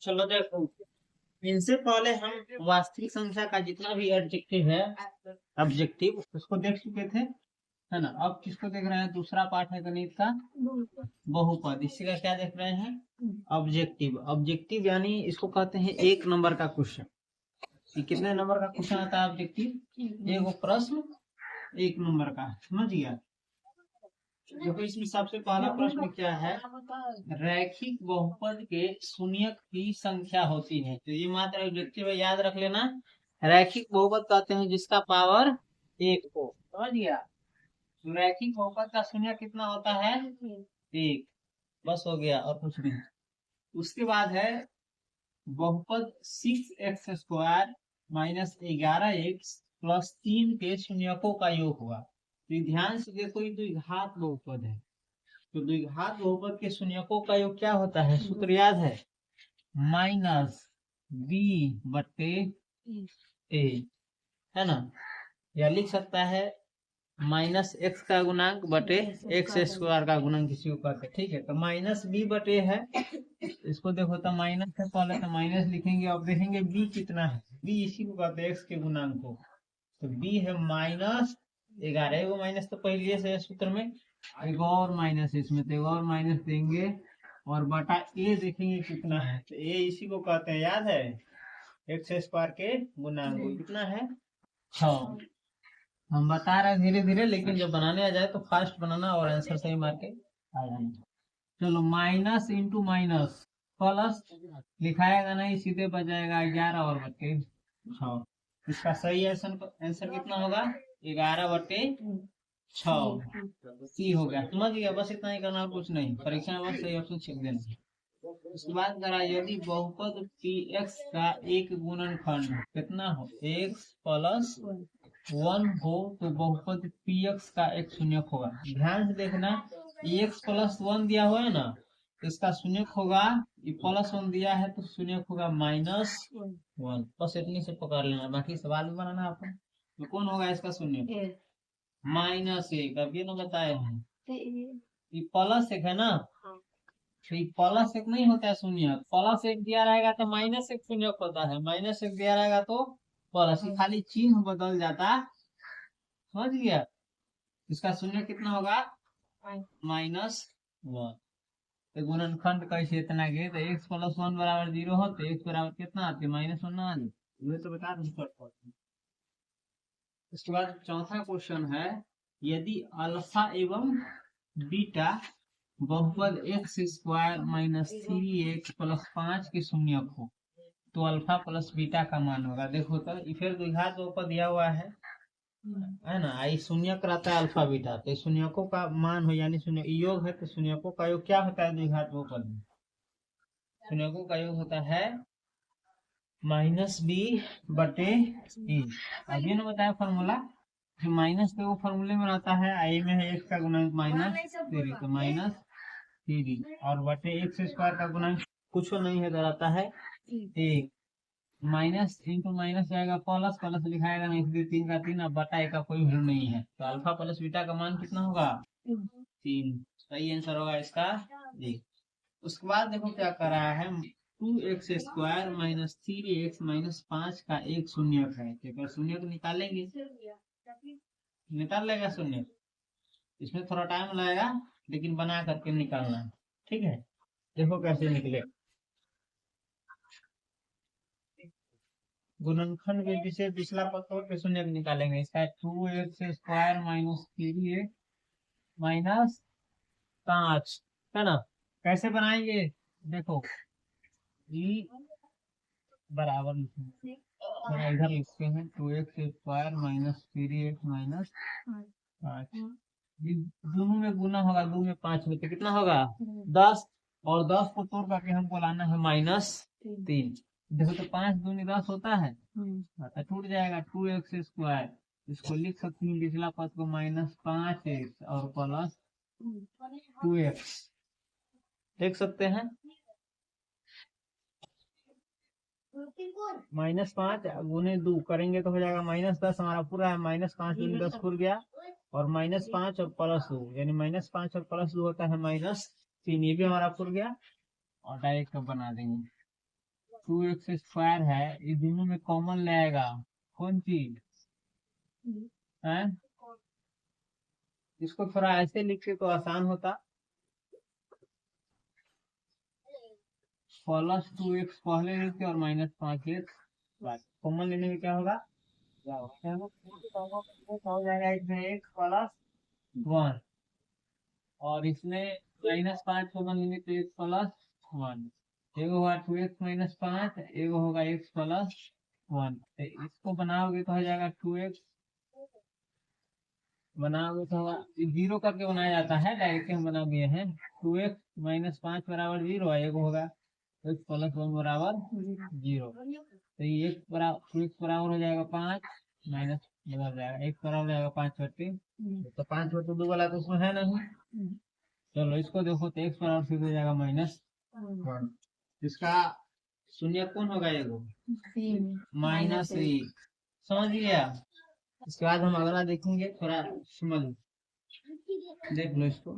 चलो देखो, इनसे पहले हम वास्तविक संख्या का जितना भी एडजेक्टिव है, ऑब्जेक्टिव, उसको देख चुके थे, है ना। अब किसको देख रहे हैं? दूसरा पार्ट है गणित का बहुपद। इसी का क्या देख रहे हैं? ऑब्जेक्टिव। ऑब्जेक्टिव यानी इसको कहते हैं एक नंबर का क्वेश्चन। कितने नंबर का क्वेश्चन आता है ऑब्जेक्टिव? एगो प्रश्न एक नंबर का, समझ गया। देखो इसमें सबसे पहला प्रश्न क्या है? रैखिक बहुपद के शून्यक की संख्या होती है। तो ये मात्र ऑब्जेक्टिव है, याद रख लेना। रैखिक बहुपद कहते हैं जिसका पावर एक हो, समझ गया। रैखिक बहुपद का शून्य कितना होता है? एक। बस हो गया, और कुछ नहीं। उसके बाद है बहुपद 6x² माइनस 11x प्लस 3 के शून्यकों का योग हुआ। तो ध्यान से देखो, ये द्विघात बहुपद है। तो द्विघात बहुपद के शून्यकों का योग क्या होता है? सूत्र याद है? माइनस बी बटे ए, है ना। या लिख सकता है माइनस एक्स का गुणांक बटे एक्स स्क्वायर का गुणांक, किसी को कहते हैं, ठीक है। तो माइनस बी बटे है, इसको देखो तो माइनस है, पहले तो माइनस लिखेंगे। अब देखेंगे बी कितना है। बी इसी को कहते हैं एक्स के गुणांक को। तो बी है माइनस 11। एगो माइनस तो पहले से है सूत्र में, एक और माइनस इसमें, तो एक और माइनस देंगे, और बटा ए देखेंगे कितना है। तो ए इसी को कहते हैं, याद है, एक्स स्क्वायर के गुणांक को। कितना है? 6। हम बता रहे हैं धीरे धीरे, लेकिन जब बनाने आ जाए तो फास्ट बनाना और आंसर सही मार के आ जाना। चलो, माइनस इंटू माइनस प्लस लिखाएगा नहीं, सीधे बजाएगा 11 और बटे 6। इसका सही आंसर कितना होगा? 11 बटे 6। सी हो गया, समझ गया। बस इतना ही करना, कुछ नहीं। परीक्षा में बस सही ऑप्शन छेक देना। उसके बाद करा, यदि बहुपद पी एक्स का एक गुणनखंड कितना हो? एक्स प्लस 1 हो तो बहुपद पी एक्स का एक शून्यक होगा। ध्यान से देखना, एक्स प्लस 1 दिया हुआ है ना, इसका शून्यक होगा, ये प्लस 1 दिया है तो शून्यक होगा -1। बस इतनी से पकड़ लेना, बाकी सवाल भी बनाना आपको। तो कौन होगा इसका शून्यक? -1। अब ये ना बताए हैं, ये प्लस 1 है ना, तो ये प्लस 1 नहीं होता है शून्यक। प्लस 1 दिया रहेगा तो -1 शून्यक होता है, -1 दिया रहेगा तो प्लस। खाली चिन्ह बदल जाता, समझ गया। इसका शून्य कितना होगा? -1। तो गुणनखंड कैसे इतना गए? तो x प्लस 1 बराबर 0 हो तो x बराबर कितना आते? -1 ना आते? ये तो बता दूं। इसके बाद चौथा क्वेश्चन है, यदि अल्फा एवं बीटा बहुपद x² माइनस 3x प्लस 5 के शून्यक हो तो अल्फा प्लस बीटा का मान होगा। देखो तो फिर द्विघात बहुपद दिया हुआ है ना, आई शून्यक रहता है अल्फा बीटा, तो शून्यकों का मान हो, यानी शून्य योग है, तो शून्यकों का योग क्या होता है द्विघात बहुपद में? शून्यकों का योग होता है -b बटे e। अभी ने बताया फॉर्मूला, जो माइनस के वो फॉर्मूले में रहता है, आई में है x का गुणांक -3, तो -3 और बटे x² का गुणांक कुछ नहीं है, तो रहता है 1। माइनस इंटू माइनस जाएगा प्लस, प्लस लिखाएगा नहीं, इसलिए 3 का 3। अब बटा का कोई वैल्यू नहीं है, तो अल्फा प्लस बीटा का मान कितना होगा? 3। सही आंसर होगा इसका 1। उसके बाद देखो क्या कर रहा है, 2x² माइनस 3x माइनस 5 का एक शून्यक है। तो शून्यक निकालेंगे, निकाल लेगा शून्यक। इसमें थोड़ा टाइम लगेगा, लेकिन बना करके निकालना है, ठीक है। देखो कैसे निकले। गुणनखंड के विषय पिछला पद के शून्य निकालेंगे। इसका 2x² माइनस 3x माइनस 5, है ना। कैसे बनाएंगे? देखो, ई बराबर इधर लिखते हैं 2x² माइनस 3x माइनस 5। दोनों में गुना होगा, 2 में 5 में, तो कितना होगा? 10। और 10 को तोड़ करके हमको लाना है -3। देखो तो 5 दूनी 10 होता है, तो टूट जाएगा 2x²। इसको लिख सकते हैं पिछला पद को -5x और प्लस 2x देख सकते हैं। -5 गुने 2 करेंगे तो हो जाएगा -10। हमारा पूरा है, -5 गुने 10 खुल गया, और -5 और प्लस 2, यानी -5 और प्लस 2 होता है -3। ये भी हमारा खुल गया, और डायरेक्ट बना देंगे। 2x² है, ये दोनों में कॉमन ले आएगा कौन चीज है? इसको थोड़ा ऐसे लिखे तो आसान होता, +2x पहले लिखते और -5x कॉमन लेने में क्या होगा, हो जाएगा इसमें x +1 और इसमें -5 कॉमन लेंगे तो x +1, एगो होगा 2x-5, एगो होगा x +1। इसको बनाओगे तो हो जाएगा 2x, बनाओगे तो होगा 0 करके बनाया जाता है, डायरेक्ट हम बना दिए हैं 2x - 5 = 0, एगो होगा x +1 = 0। तो ये x बराबर हो जाएगा 5 माइनस बदल जाएगा, x बराबर हो जाएगा 5/3, तो 5/2 वाला तो उसमें है नहीं। चलो इसको देखो तो x बराबर फिर हो जाएगा -1, इसका शून्य कौन होगा, एगो -1, समझ लिया। इसके बाद हम अगला देखेंगे, थोड़ा समझ देख लो इसको।